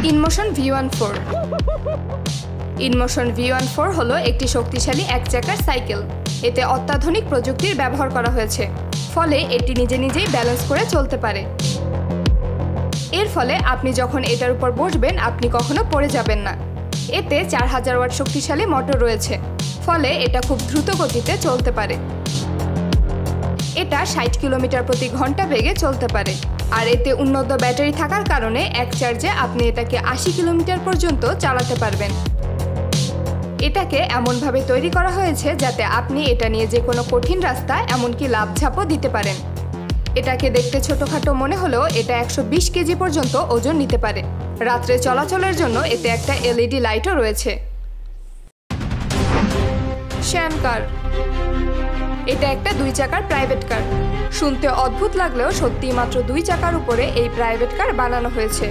ইনমোশন V14 ইনমোশন V14 হলো একটি শক্তিশালী এক চাকার সাইকেল। এতে অত্যাধুনিক প্রযুক্তির ব্যবহার করা হয়েছে, ফলে এটি নিজে নিজেই ব্যালেন্স করে চলতে পারে। এর ফলে আপনি যখন এটার উপর বসবেন আপনি কখনো পড়ে যাবেন না। এতে 4000 ওয়াট শক্তিশালী মোটর রয়েছে, ফলে এটা খুব দ্রুত গতিতে চলতে পারে। এটা 60 কিলোমিটার প্রতি ঘন্টা বেগে চলতে পারে, আর এতে উন্নত ব্যাটারি থাকার কারণে এক চার্জে আপনি এটাকে 80 কিলোমিটার পর্যন্ত চালাতে পারবেন। এটাকে এমনভাবে তৈরি করা হয়েছে যাতে আপনি এটা নিয়ে যে কোনো কঠিন রাস্তা এমনকি লাফঝাপও দিতে পারেন। এটাকে দেখতে ছোটখাটো মনে হলেও এটা 120 কেজি পর্যন্ত ওজন নিতে পারে। রাত্রে চলাচলের জন্য এতে একটা LED লাইটও রয়েছে। শ্যান কার, এটা একটা 2 চাকার প্রাইভেট কার। শুনতে অদ্ভুত লাগলেও সত্যি মাত্র 2 চাকার উপরে এই প্রাইভেট কার বানানো হয়েছে।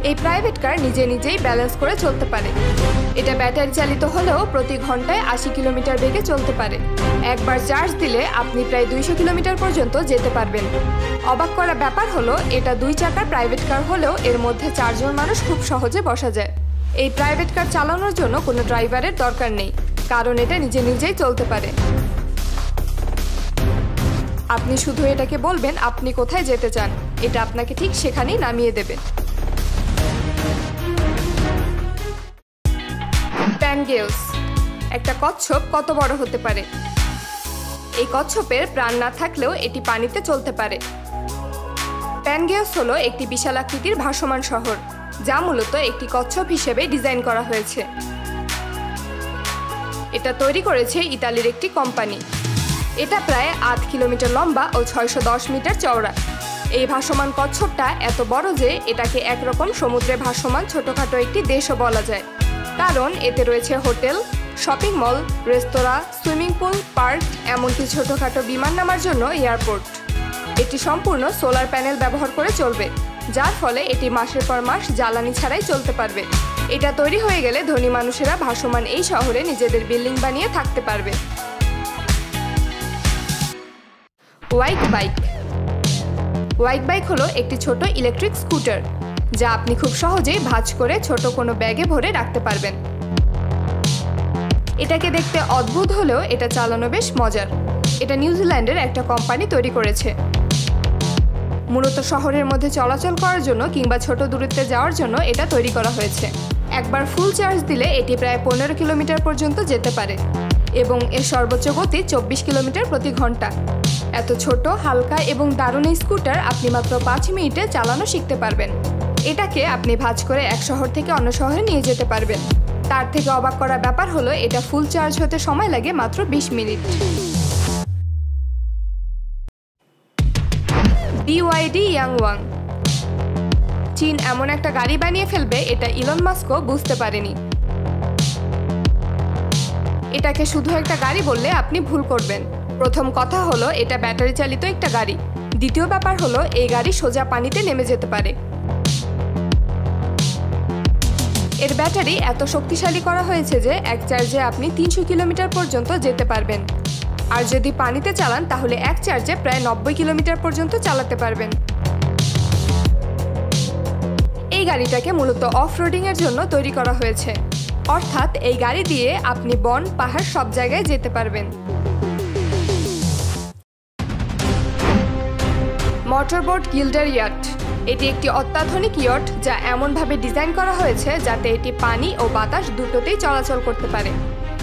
এই প্রাইভেট কার নিজে নিজেই ব্যালেন্স করে চলতে পারে। এটা ব্যাটারি চালিত হলেও প্রতি ঘন্টায় 80 কিলোমিটার বেগে চলতে পারে। একবার চার্জ দিলে আপনি প্রায় 200 কিলোমিটার পর্যন্ত যেতে পারবেন। অবাক করা ব্যাপার হলো এটা 2 চাকার প্রাইভেট কার হলেও এর মধ্যে 4 জন মানুষ খুব সহজে বসা যায়। এই প্রাইভেট কার চালানোর জন্য কোনো ড্রাইভারের দরকার নেই, কারণ এটা নিজে নিজেই চলতে পারে। আপনি শুধু এটাকে বলবেন আপনি কোথায় যেতে চান, এটা আপনাকে ঠিক সেখানেই নামিয়ে দেবে। প্যানগেলস, একটা কচ্ছপ কত বড় হতে পারে? এই কচ্ছপের প্রাণ না থাকলেও এটি পানিতে চলতে পারে। প্যানগেলস হলো একটি বিশাল আকৃতির ভাসমান শহর, যা মূলত একটি কচ্ছপ হিসেবে ডিজাইন করা হয়েছে। এটা তৈরি করেছে ইতালির একটি কোম্পানি। এটা প্রায় 8 কিলোমিটার লম্বা ও 610 মিটার চওড়া। এই ভাসমান কচ্ছপটা এত বড় যে এটাকে একরকম সমুদ্রে ভাসমান ছোটখাটো একটি দেশও বলা যায়, কারণ এতে রয়েছে হোটেল, শপিং মল, রেস্তোরাঁ, সুইমিং পুল, পার্ক, এমনকি ছোটখাটো বিমান নামার জন্য এয়ারপোর্ট। এটি সম্পূর্ণ সোলার প্যানেল ব্যবহার করে চলবে, যার ফলে এটি মাসের পর মাস জ্বালানি ছাড়াই চলতে পারবে। এটা তৈরি হয়ে গেলে ধনী মানুষেরা ভাসমান এই শহরে নিজেদের বিল্ডিং বানিয়ে থাকতে পারবে। ওয়াইক বাইক। ওয়াইক বাইক হলো একটি ছোট ইলেকট্রিক স্কুটার, যা আপনি খুব সহজেই ভাঁজ করে ছোট কোনো ব্যাগে ভরে রাখতে পারবেন। এটাকে দেখতে অদ্ভুত হলেও এটা চালানো বেশ মজার। এটা নিউজিল্যান্ডের একটা কোম্পানি তৈরি করেছে। মূলত শহরের মধ্যে চলাচল করার জন্য কিংবা ছোট দূরত্বে যাওয়ার জন্য এটা তৈরি করা হয়েছে। একবার ফুল চার্জ দিলে এটি প্রায় 15 কিলোমিটার পর্যন্ত যেতে পারে এবং এর সর্বোচ্চ গতি 24 কিলোমিটার প্রতি ঘন্টা। এত ছোট, হালকা এবং দারুণ এই স্কুটার আপনি মাত্র 5 মিনিটে চালানো শিখতে পারবেন। এটাকে আপনি ভাঁজ করে এক শহর থেকে অন্য শহরে নিয়ে যেতে পারবেন। তার থেকে অবাক করা ব্যাপার হলো এটা ফুল চার্জ হতে সময় লাগে মাত্র 20 মিনিট। BYD ইয়াংওয়াং। চীন এমন একটা গাড়ি বানিয়ে ফেলবে এটা ইলন মাস্কও বুঝতে পারেনি। এটাকে শুধু একটা গাড়ি বললে আপনি ভুল করবেন। প্রথম কথা হলো এটা ব্যাটারি চালিত একটা গাড়ি। দ্বিতীয় ব্যাপার হলো এই গাড়ি সোজা পানিতে নেমে যেতে পারে। এর ব্যাটারি এত শক্তিশালী করা হয়েছে যে এক চার্জে আপনি 300 কিলোমিটার পর্যন্ত যেতে পারবেন, আর যদি পানিতে চালান তাহলে এক চার্জে প্রায় 90 কিলোমিটার পর্যন্ত চালাতে পারবেন। এই গাড়িটাকে মূলত অফ রোডিং এর জন্য তৈরি করা হয়েছে, অর্থাৎ এই গাড়ি দিয়ে আপনি বন, পাহাড় সব জায়গায় যেতে পারবেন। মোটরবোট গিল্ডার ইয়াট। এটি একটি অত্যাধুনিক ইয়ট যা এমনভাবে ডিজাইন করা হয়েছে যাতে এটি পানি ও বাতাস দুটোতেই চলাচল করতে পারে।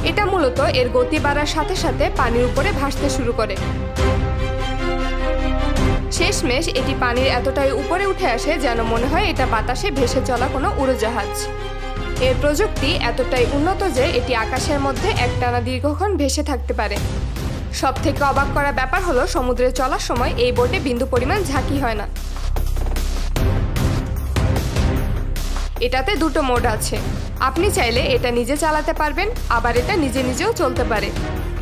এটা মূলত এর গতি বাড়ার সাথে সাথে পানির উপরে ভাসতে শুরু করে। শেষমেশ এটি পানির এতটাই উপরে উঠে আসে যেন মনে হয় এটা বাতাসে ভেসে চলা কোনো উড়োজাহাজ। এর প্রযুক্তি এতটাই উন্নত যে এটি আকাশের মধ্যে একটানা দীর্ঘক্ষণ ভেসে থাকতে পারে। সবথেকে অবাক করা ব্যাপার হলো সমুদ্রে চলার সময় এই বোটে বিন্দু পরিমাণ ঝাঁকি হয় না। এটাতে দুটো মোড আছে। আপনি চাইলে এটা নিজে চালাতে পারবেন, আবার এটা নিজে নিজেও চলতে পারে।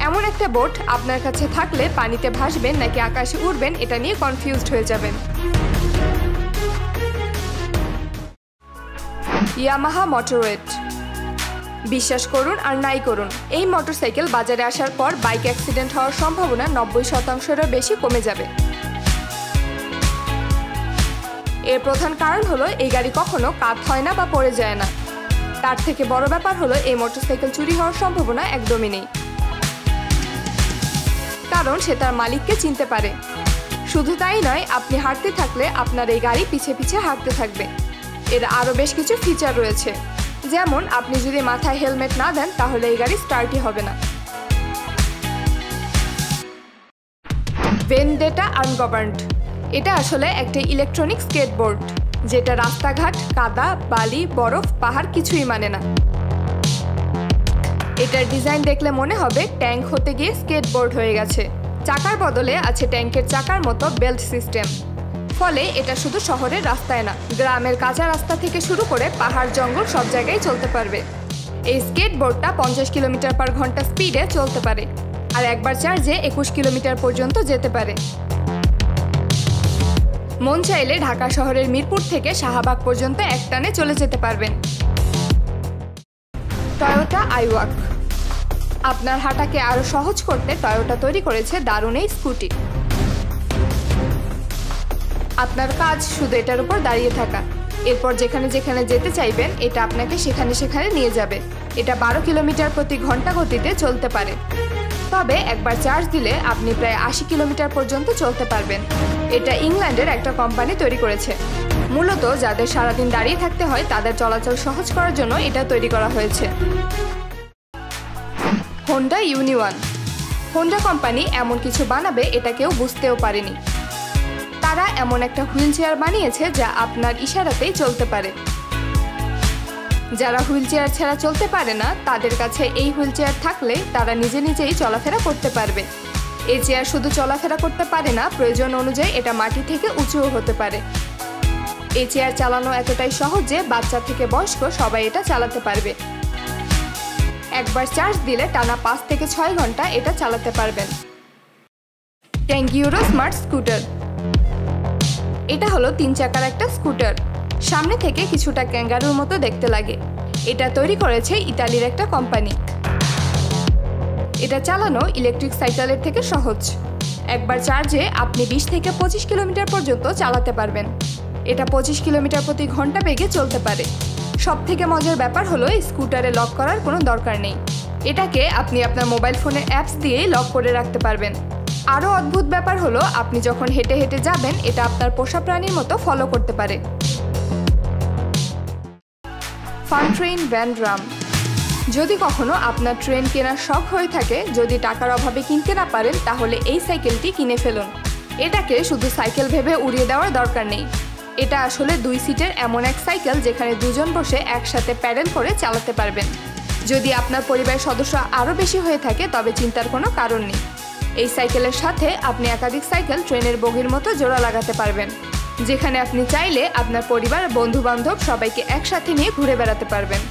এমন একটা বোট আপনার কাছে থাকলে পানিতে ভাসবেন নাকি আকাশে উড়বেন এটা নিয়ে কনফিউজড হয়ে যাবেন। ইয়ামাহা মোটরওয়েট। বিশ্বাস করুন আর নাই করুন, এই মোটরসাইকেল বাজারে আসার পর বাইক অ্যাক্সিডেন্ট হওয়ার সম্ভাবনা 90%-এরও বেশি কমে যাবে। এর প্রধান কারণ হলো এই গাড়ি কখনো কাত হয় না বা পড়ে যায় না। তার থেকে বড় ব্যাপার হলো এই মোটরসাইকেল চুরি হওয়ার সম্ভাবনা একদমই নেই, কারণ সে তার মালিককে চিনতে পারে। শুধু তাই নয়, আপনি হাঁটতে থাকলে আপনার এই গাড়ি পিছে পিছে হাঁটতে থাকবে। এর আরও বেশ কিছু ফিচার রয়েছে, যেমন আপনি যদি মাথায় হেলমেট না দেন তাহলে এই গাড়ি স্টার্টই হবে না। ভেনডেটা আনগভার্নড, এটা আসলে একটা ইলেকট্রনিক স্কেটবোর্ড, যেটা রাস্তাঘাট, কাদা, বালি, বরফ, পাহাড় কিছুই মানে না। এটার ডিজাইন দেখলে মনে হবে ট্যাঙ্ক হতে গিয়ে স্কেটবোর্ড হয়ে গেছে। চাকার বদলে আছে ট্যাঙ্কের চাকার মতো বেল্ট সিস্টেম, ফলে এটা শুধু শহরের রাস্তায় না, গ্রামের কাঁচা রাস্তা থেকে শুরু করে পাহাড়, জঙ্গল সব জায়গায় চলতে পারবে। এই স্কেটবোর্ডটা 50 কিলোমিটার/ঘন্টা স্পিডে চলতে পারে, আর একবার চার্জে 21 কিলোমিটার পর্যন্ত যেতে পারে। মন চাইলে ঢাকা শহরের মিরপুর থেকে শাহবাগ পর্যন্ত একটানে চলে যেতে পারবেন। টয়োটা আইওয়াক, আপনার হাঁটাকে আরো সহজ করতে টয়োটা তৈরি করেছে দারুণ এই স্কুটি। আপনার কাজ শুধু এটার উপর দাঁড়িয়ে থাকা, এরপর যেখানে যেখানে যেতে চাইবেন এটা আপনাকে সেখানে সেখানে নিয়ে যাবে। এটা 12 কিলোমিটার/ঘন্টা গতিতে চলতে পারে, তবে একবার চার্জ দিলে আপনি প্রায় 80 কিলোমিটার পর্যন্ত চলতে পারবেন। এটা ইংল্যান্ডের একটা কোম্পানি তৈরি করেছে। মূলত যাদের সারাদিন দাঁড়িয়ে থাকতে হয় তাদের চলাচল সহজ করার জন্য এটা তৈরি করা হয়েছে। হোন্ডা ইউনি-1, হোন্ডা কোম্পানি এমন কিছু বানাবে এটা কেউ বুঝতেও পারেনি। তারা এমন একটা হুইল চেয়ার বানিয়েছে যা আপনার ইশারাতেই চলতে পারে। যারা হুইল চেয়ার ছাড়া চলতে পারে না তাদের কাছে এই হুইল চেয়ার থাকলে তারা নিজে নিজেই চলাফেরা করতে পারবে। এই চেয়ার শুধু চলাফেরা করতে পারে না, প্রয়োজন অনুযায়ী এটা মাটি থেকে উঁচুও হতে পারে। এই চেয়ার চালানো এতটাই সহজ যে বাচ্চা থেকে বয়স্ক সবাই এটা চালাতে পারবে। একবার চার্জ দিলে টানা 5 থেকে 6 ঘন্টা এটা চালাতে পারবেন। ক্যাঙ্গিউরো স্মার্ট স্কুটার, এটা হলো 3 চাকার একটা স্কুটার, সামনে থেকে কিছুটা ক্যাঙ্গারুর মতো দেখতে লাগে। এটা তৈরি করেছে ইতালির একটা কোম্পানি। এটা চালানো ইলেকট্রিক সাইকেলের থেকে সহজ। একবার চার্জে আপনি 20 থেকে 25 কিলোমিটার পর্যন্ত চালাতে পারবেন। এটা 25 কিলোমিটার/ঘন্টা বেগে চলতে পারে। সবথেকে মজার ব্যাপার হলো স্কুটারে লক করার কোনো দরকার নেই, এটাকে আপনি আপনার মোবাইল ফোনের অ্যাপস দিয়েই লক করে রাখতে পারবেন। আরও অদ্ভুত ব্যাপার হলো আপনি যখন হেঁটে হেঁটে যাবেন এটা আপনার পোষা প্রাণীর মতো ফলো করতে পারে। ফান ট্রেন ভ্যান রাম, যদি কখনো আপনার ট্রেন কেনার শখ হয়ে থাকে, যদি টাকার অভাবে কিনতে না পারেন তাহলে এই সাইকেলটি কিনে ফেলুন। এটাকে শুধু সাইকেল ভেবে উড়িয়ে দেওয়ার দরকার নেই। এটা আসলে 2 সিটের এমন এক সাইকেল যেখানে দুজন বসে একসাথে প্যাডেল করে চালাতে পারবেন। যদি আপনার পরিবারের সদস্য আরও বেশি হয়ে থাকে তবে চিন্তার কোনো কারণ নেই। এই সাইকেলের সাথে আপনি একাধিক সাইকেল ট্রেনের বগির মতো জোড়া লাগাতে পারবেন, যেখানে আপনি চাইলে আপনার পরিবার, বন্ধু বান্ধব সবাইকে একসাথে নিয়ে ঘুরে বেড়াতে পারবেন।